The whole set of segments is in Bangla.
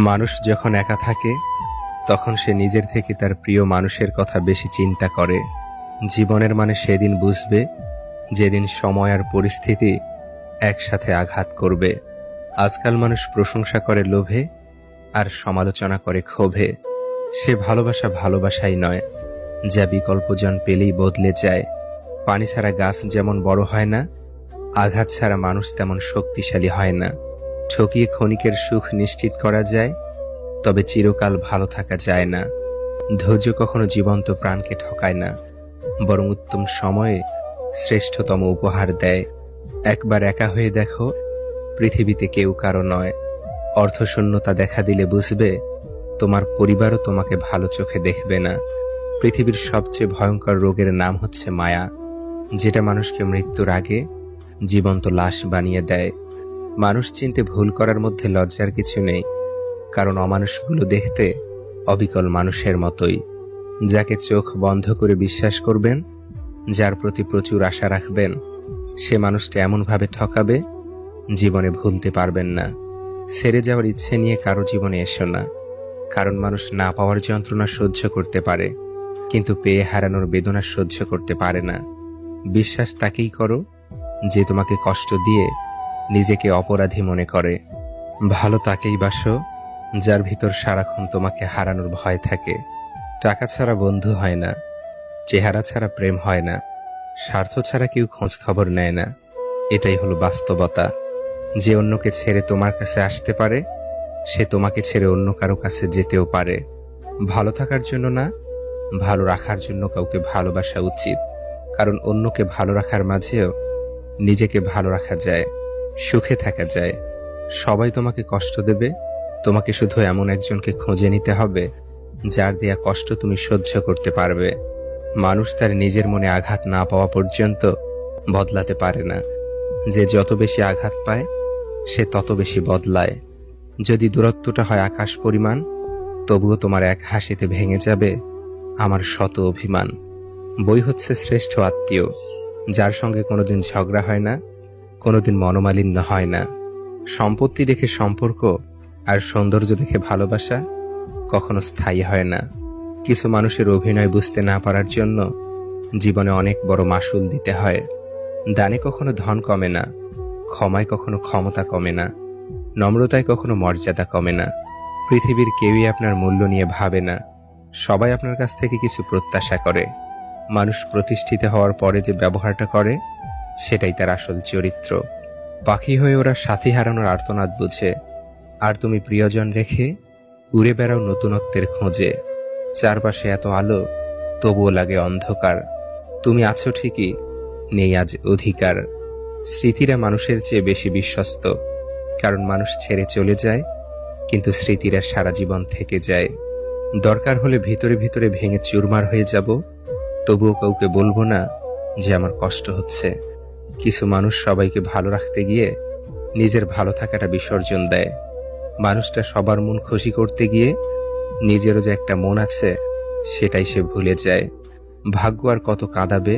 মানুষ যখন একা থাকে তখন সে নিজের থেকে তার প্রিয় মানুষের কথা বেশি চিন্তা করে। জীবনের মানে সেদিন বুঝবে যেদিন সময় আর পরিস্থিতি একসাথে আঘাত করবে। আজকাল মানুষ প্রশংসা করে লোভে আর সমালোচনা করে ক্ষোভে। সে ভালোবাসা ভালোবাসাই নয়, যা বিকল্পজন পেলেই বদলে যায়। পানি ছাড়া গাছ যেমন বড় হয় না, আঘাত ছাড়া মানুষ তেমন শক্তিশালী হয় না। ঠকিয়ে ক্ষণিকের সুখ নিশ্চিত করা যায়, তবে চিরকাল ভালো থাকা যায় না। ধৈর্য কখনো জীবন্ত প্রাণকে ঠকায় না, বরং উত্তম সময়ে শ্রেষ্ঠতম উপহার দেয়। একবার একা হয়ে দেখো, পৃথিবীতে কেউ কারো নয়। অর্থশূন্যতা দেখা দিলে বুঝবে তোমার পরিবারও তোমাকে ভালো চোখে দেখবে না। পৃথিবীর সবচেয়ে ভয়ঙ্কর রোগের নাম হচ্ছে মায়া, যেটা মানুষকে মৃত্যুর আগে জীবন্ত লাশ বানিয়ে দেয়। মানুষ চিনতে ভুল করার মধ্যে লজ্জার কিছু নেই, কারণ অমানুষগুলো দেখতে অবিকল মানুষের মতোই। যাকে চোখ বন্ধ করে বিশ্বাস করবেন, যার প্রতি প্রচুর আশা রাখবেন, সে মানুষটা এমনভাবে ঠকাবে জীবনে ভুলতে পারবেন না। ছেড়ে যাওয়ার ইচ্ছে নিয়ে কারো জীবনে এসো না, কারণ মানুষ না পাওয়ার যন্ত্রণা সহ্য করতে পারে, কিন্তু পেয়ে হারানোর বেদনা সহ্য করতে পারে না। বিশ্বাস তাকেই করো যে তোমাকে কষ্ট দিয়ে নিজেকে অপরাধী মনে করে। ভালো তাকেই বাসো যার ভিতর সারাক্ষণ তোমাকে হারানোর ভয় থাকে। টাকা ছাড়া বন্ধু হয় না, চেহারা ছাড়া প্রেম হয় না, স্বার্থ ছাড়া কেউ খোঁজ খবর নেয় না। এটাই হলো বাস্তবতা। যে অন্যকে ছেড়ে তোমার কাছে আসতে পারে, সে তোমাকে ছেড়ে অন্য কারো কাছে যেতেও পারে। ভালো থাকার জন্য না, ভালো রাখার জন্য কাউকে ভালোবাসা উচিত, কারণ অন্যকে ভালো রাখার মাঝেও নিজেকে ভালো রাখা যায়, সুখে থাকা যায়। সবাই তোমাকে কষ্ট দেবে, তোমাকে শুধু এমন একজনকে খুঁজে নিতে হবে যার দেয়া কষ্ট তুমি সহ্য করতে পারবে। মানুষ তার নিজের মনে আঘাত না পাওয়া পর্যন্ত বদলাতে পারে না। যে যত বেশি আঘাত পায়, সে তত বেশি বদলায়। যদি দূরত্বটা হয় আকাশ পরিমাণ, তবুও তোমার এক হাসিতে ভেঙে যাবে আমার শত অভিমান। বই হচ্ছে শ্রেষ্ঠ আত্মীয়, যার সঙ্গে কোনোদিন ঝগড়া হয় না, কোনোদিন মনোমালিন্য হয় না। সম্পত্তি দেখে সম্পর্ক আর সৌন্দর্য দেখে ভালোবাসা কখনো স্থায়ী হয় না। কিছু মানুষের অভিনয় বুঝতে না পারার জন্য জীবনে অনেক বড় মাসুল দিতে হয়। দানে কখনো ধন কমে না, ক্ষমায় কখনো ক্ষমতা কমে না, নম্রতায় কখনো মর্যাদা কমে না। পৃথিবীর কেউই আপনার মূল্য নিয়ে ভাবে না, সবাই আপনার কাছ থেকে কিছু প্রত্যাশা করে। মানুষ প্রতিষ্ঠিত হওয়ার পরে যে ব্যবহারটা করে, সেটাই তার আসল চরিত্র। পাখি হয়ে ওরা সাথী হারানোর আর্তনাদ বুঝে, আর তুমি প্রিয়জন রেখে উড়ে বেড়াও নতুনত্বের খোঁজে। চারপাশে এত আলো, তবুও লাগে অন্ধকার। তুমি আছো ঠিকই, নেই আজ অধিকার। স্মৃতিরা মানুষের চেয়ে বেশি বিশ্বস্ত, কারণ মানুষ ছেড়ে চলে যায়, কিন্তু স্মৃতিরা সারা জীবন থেকে যায়। দরকার হলে ভিতরে ভিতরে ভেঙে চুরমার হয়ে যাব, তবুও কাউকে বলবো না যে আমার কষ্ট হচ্ছে। কিছু মানুষ সবাইকে ভালো রাখতে গিয়ে নিজের ভালো থাকাটা বিসর্জন দেয়। মানুষটা সবার মন খুশি করতে গিয়ে নিজেরও যে একটা মন আছে, সেটাই সে ভুলে যায়। ভাগ্য আর কত কাঁদাবে,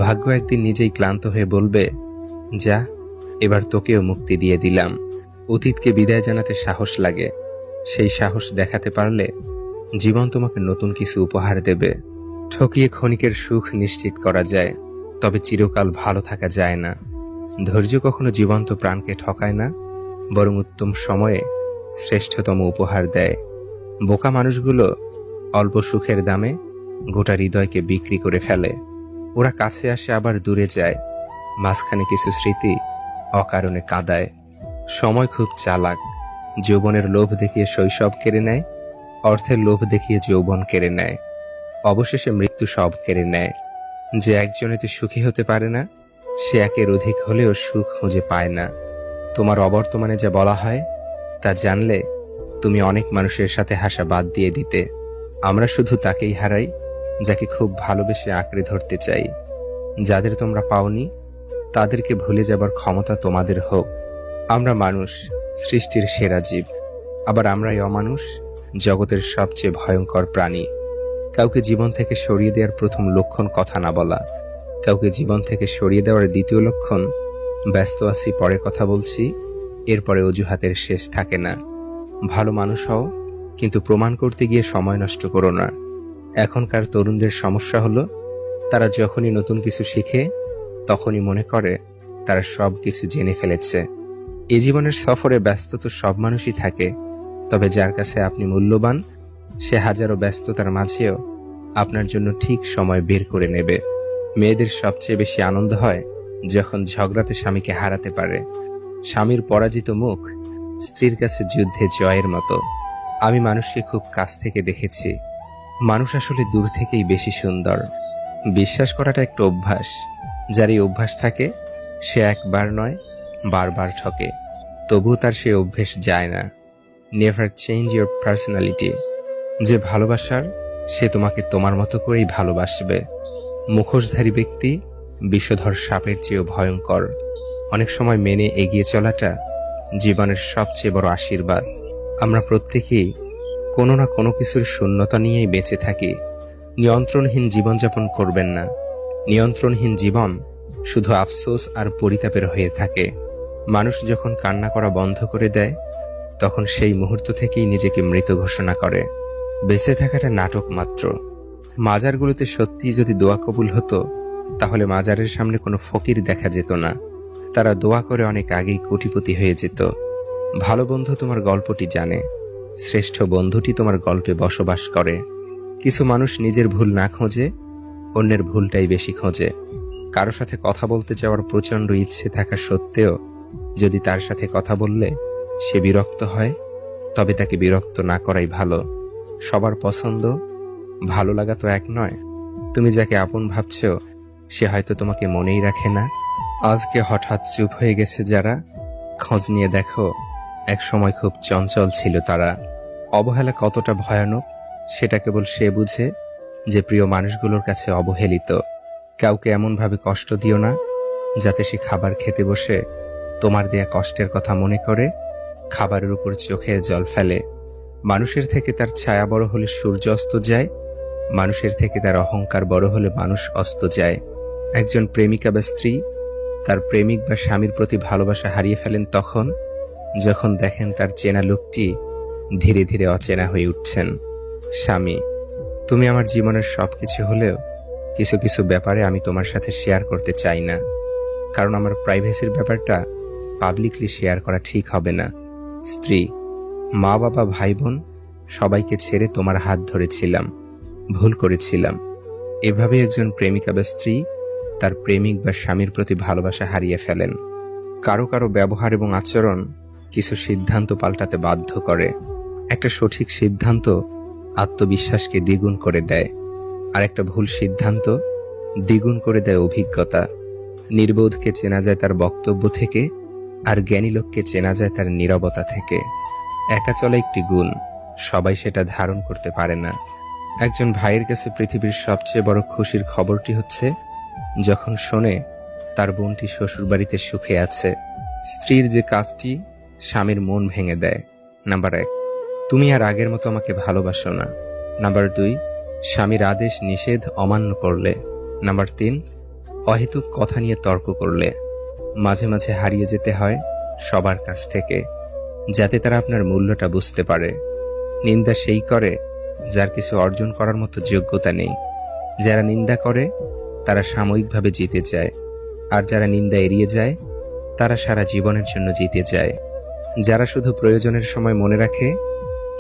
ভাগ্য একদিন নিজেই ক্লান্ত হয়ে বলবে, যা, এবার তোকেও মুক্তি দিয়ে দিলাম। অতীতকে বিদায় জানাতে সাহস লাগে, সেই সাহস দেখাতে পারলে জীবন তোমাকে নতুন কিছু উপহার দেবে। ঠকিয়ে ক্ষণিকের সুখ নিশ্চিত করা যায়, তবে চিরকাল ভালো থাকা যায় না। ধৈর্য কখনো জীবন্ত প্রাণকে ঠকায় না, বরং উত্তম সময়ে শ্রেষ্ঠতম উপহার দেয়। বোকা মানুষগুলো অল্প সুখের দামে গোটা হৃদয়কে বিক্রি করে ফেলে। ওরা কাছে আসে আবার দূরে যায়, মাঝখানে কিছু স্মৃতি অকারণে কাঁদায়। সময় খুব চালাক, যৌবনের লোভ দেখিয়ে শৈশব কেড়ে নেয়, অর্থের লোভ দেখিয়ে যৌবন কেড়ে নেয়, অবশেষে মৃত্যু সব কেড়ে নেয়। যে একজনেতে সুখী হতে পারে না, সে একের অধিক হলেও সুখ খুঁজে পায় না। তোমার অবর্তমানে যা বলা হয়, তা জানলে তুমি অনেক মানুষের সাথে হাসা বাদ দিয়ে দিতে। আমরা শুধু তাকেই হারাই যাকে খুব ভালোবেসে আঁকড়ে ধরতে চাই। যাদের তোমরা পাওনি, তাদেরকে ভুলে যাবার ক্ষমতা তোমাদের হোক। আমরা মানুষ, সৃষ্টির সেরা জীব, আবার আমরাই অমানুষ, জগতের সবচেয়ে ভয়ঙ্কর প্রাণী। কাউকে জীবন থেকে সরিয়ে দেওয়ার প্রথম লক্ষণ কথা না বলা, কাউকে জীবন থেকে সরিয়ে দেওয়ার দ্বিতীয় লক্ষণ ব্যস্ত আছি, পরে কথা বলছি, এরপরে অজুহাতের শেষ থাকে না। ভালো মানুষ হও, কিন্তু প্রমাণ করতে গিয়ে সময় নষ্ট করো না। এখনকার তরুণদের সমস্যা হলো, তারা যখনই নতুন কিছু শিখে তখনই মনে করে তারা সব কিছু জেনে ফেলেছে। এই জীবনের সফরে ব্যস্ত তো সব মানুষই থাকে, তবে যার কাছে আপনি মূল্যবান, সে হাজারো ব্যস্ততার মাঝেও আপনার জন্য ঠিক সময় বের করে নেবে। মেয়েদের সবচেয়ে বেশি আনন্দ হয় যখন ঝগড়াতে স্বামীকে হারাতে পারে। স্বামীর পরাজিত মুখ স্ত্রীর কাছে যুদ্ধে জয়ের মতো। আমি মানুষকে খুব কাছ থেকে দেখেছি। মানুষ আসলে দূর থেকেই বেশি সুন্দর। বিশ্বাস করাটা একটা অভ্যাস। যার এই অভ্যাস থাকে সে একবার নয়, বারবার ঠকে, তবুও তার সে অভ্যেস যায় না। Never change your personality. যে ভালোবাসার, সে তোমাকে তোমার মতো করেই ভালোবাসবে। মুখোশধারী ব্যক্তি বিষধর সাপের চেয়েও ভয়ঙ্কর। অনেক সময় মেনে এগিয়ে চলাটা জীবনের সবচেয়ে বড় আশীর্বাদ। আমরা প্রত্যেকেই কোনো না কোনো কিছুর শূন্যতা নিয়েই বেঁচে থাকি। নিয়ন্ত্রণহীন জীবনযাপন করবেন না। নিয়ন্ত্রণহীন জীবন শুধু আফসোস আর পরিতাপের হয়ে থাকে। মানুষ যখন কান্না করা বন্ধ করে দেয়, তখন সেই মুহূর্ত থেকেই নিজেকে মৃত ঘোষণা করে। বেঁচে থাকাটা নাটক মাত্র। মাজারগুলোতে সত্যিই যদি দোয়া কবুল হতো, তাহলে মাজারের সামনে কোনো ফকির দেখা যেত না। তারা দোয়া করে অনেক আগেই কোটিপতি হয়ে যেত। ভালো বন্ধু তোমার গল্পটি জানে, শ্রেষ্ঠ বন্ধুটি তোমার গল্পে বসবাস করে। কিছু মানুষ নিজের ভুল না খোঁজে, অন্যের ভুলটাই বেশি খোঁজে। কারো সাথে কথা বলতে যাওয়ার প্রচণ্ড ইচ্ছে থাকা সত্ত্বেও যদি তার সাথে কথা বললে সে বিরক্ত হয়, তবে তাকে বিরক্ত না করাই ভালো। সবার পছন্দ, ভালো লাগা তো এক নয়। তুমি যাকে আপন ভাবছো সে হয়তো তোমাকে মনেই রাখে না। আজকে হঠাৎ চুপ হয়ে গেছে যারা, খোঁজ নিয়ে দেখো এক সময় খুব চঞ্চল ছিল তারা। অবহেলা কতটা ভয়ানক সেটা কেবল সে বুঝে যে প্রিয় মানুষগুলোর কাছে অবহেলিত। কাউকে এমনভাবে কষ্ট দিও না যাতে সে খাবার খেতে বসে তোমার দেয়া কষ্টের কথা মনে করে খাবারের উপর চোখে জল ফেলে। মানুষের থেকে তার ছায়া বড় হলে সূর্য অস্ত যায়, মানুষের থেকে তার অহংকার বড় হলে মানুষ অস্ত যায়। একজন প্রেমিকা বা স্ত্রী তার প্রেমিক বা স্বামীর প্রতি ভালোবাসা হারিয়ে ফেলেন তখন যখন দেখেন তার চেনা লোকটি ধীরে ধীরে অচেনা হয়ে উঠছেন। স্বামী, তুমি আমার জীবনের সবকিছু হলেও কিছু কিছু ব্যাপারে আমি তোমার সাথে শেয়ার করতে চাই না, কারণ আমার প্রাইভেসির ব্যাপারটা পাবলিকলি শেয়ার করা ঠিক হবে না। স্ত্রী, মা বাবা ভাই বোন সবাইকে ছেড়ে তোমার হাত ধরেছিলাম, ভুল করেছিলাম। এভাবে একজন প্রেমিকা বা স্ত্রী তার প্রেমিক বা স্বামীর প্রতি ভালোবাসা হারিয়ে ফেলেন। কারো কারো ব্যবহার এবং আচরণ কিছু সিদ্ধান্ত পাল্টাতে বাধ্য করে। একটা সঠিক সিদ্ধান্ত আত্মবিশ্বাসকে দ্বিগুণ করে দেয়, আর একটা ভুল সিদ্ধান্ত দ্বিগুণ করে দেয় অভিজ্ঞতা। নির্বোধকে চেনা যায় তার বক্তব্য থেকে, আর জ্ঞানী লোককে চেনা যায় তার নীরবতা থেকে। একা চলা একটি গুণ, সবাই সেটা ধারণ করতে পারে না। একজন ভাইয়ের কাছে পৃথিবীর সবচেয়ে বড় খুশির খবরটি হচ্ছে যখন শোনে তার বোনটি শ্বশুরবাড়িতে সুখে আছে। স্ত্রীর যে কাজটি স্বামীর মন ভেঙে দেয়। নাম্বার 1, তুমি আর আগের মতো আমাকে ভালোবাসো না। নাম্বার 2, স্বামীর আদেশ নিষেধ অমান্য করলে। নাম্বার 3, অহেতুক কথা নিয়ে তর্ক করলে। মাঝে মাঝে হারিয়ে যেতে হয় সবার কাছ থেকে, যাতে তারা আপনার মূল্যটা বুঝতে পারে। নিন্দা সেই করে যার কিছু অর্জন করার মতো যোগ্যতা নেই। যারা নিন্দা করে তারা সাময়িকভাবে জিতে যায়, আর যারা নিন্দা এড়িয়ে যায় তারা সারা জীবনের জন্য জিতে যায়। যারা শুধু প্রয়োজনের সময় মনে রাখে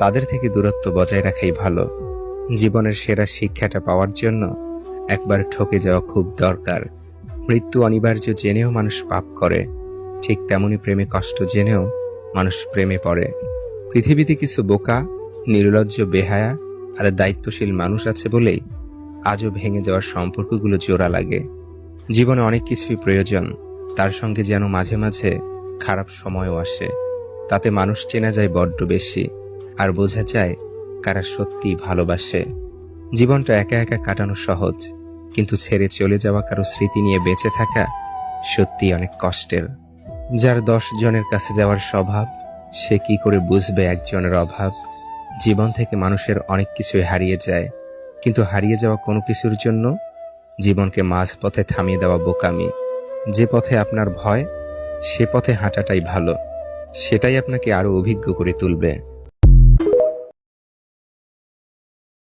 তাদের থেকে দূরত্ব বজায় রাখাই ভালো। জীবনের সেরা শিক্ষাটা পাওয়ার জন্য একবার ঠকে যাওয়া খুব দরকার। মৃত্যু অনিবার্য জেনেও মানুষ পাপ করে, ঠিক তেমনি প্রেমে কষ্ট জেনেও মানুষ প্রেমে পড়ে। পৃথিবীতে কিছু বোকা, নির্লজ্জ, বেহায়া আর দায়িত্বশীল মানুষ আছে বলেই আজও ভেঙে যাওয়ার সম্পর্কগুলো জোড়া লাগে। জীবনে অনেক কিছুই প্রয়োজন, তার সঙ্গে যেন মাঝে মাঝে খারাপ সময়ও আসে। তাতে মানুষ চেনা যায় বড্ড বেশি, আর বোঝা যায় কারা সত্যিই ভালোবাসে। জীবনটা একা একা কাটানো সহজ, কিন্তু ছেড়ে চলে যাওয়া কারো স্মৃতি নিয়ে বেঁচে থাকা সত্যিই অনেক কষ্টের। যার 10 জনের কাছে যাওয়ার স্বভাব, সে কি করে বুঝবে একজনের অভাব। জীবন থেকে মানুষের অনেক কিছুই হারিয়ে যায়, কিন্তু হারিয়ে যাওয়া কোনো কিছুর জন্য জীবনকে মাঝ পথে থামিয়ে দেওয়া বোকামি। যে পথে আপনার ভয়, সে পথে হাঁটাটাই ভালো, সেটাই আপনাকে আরো অভিজ্ঞ করে তুলবে।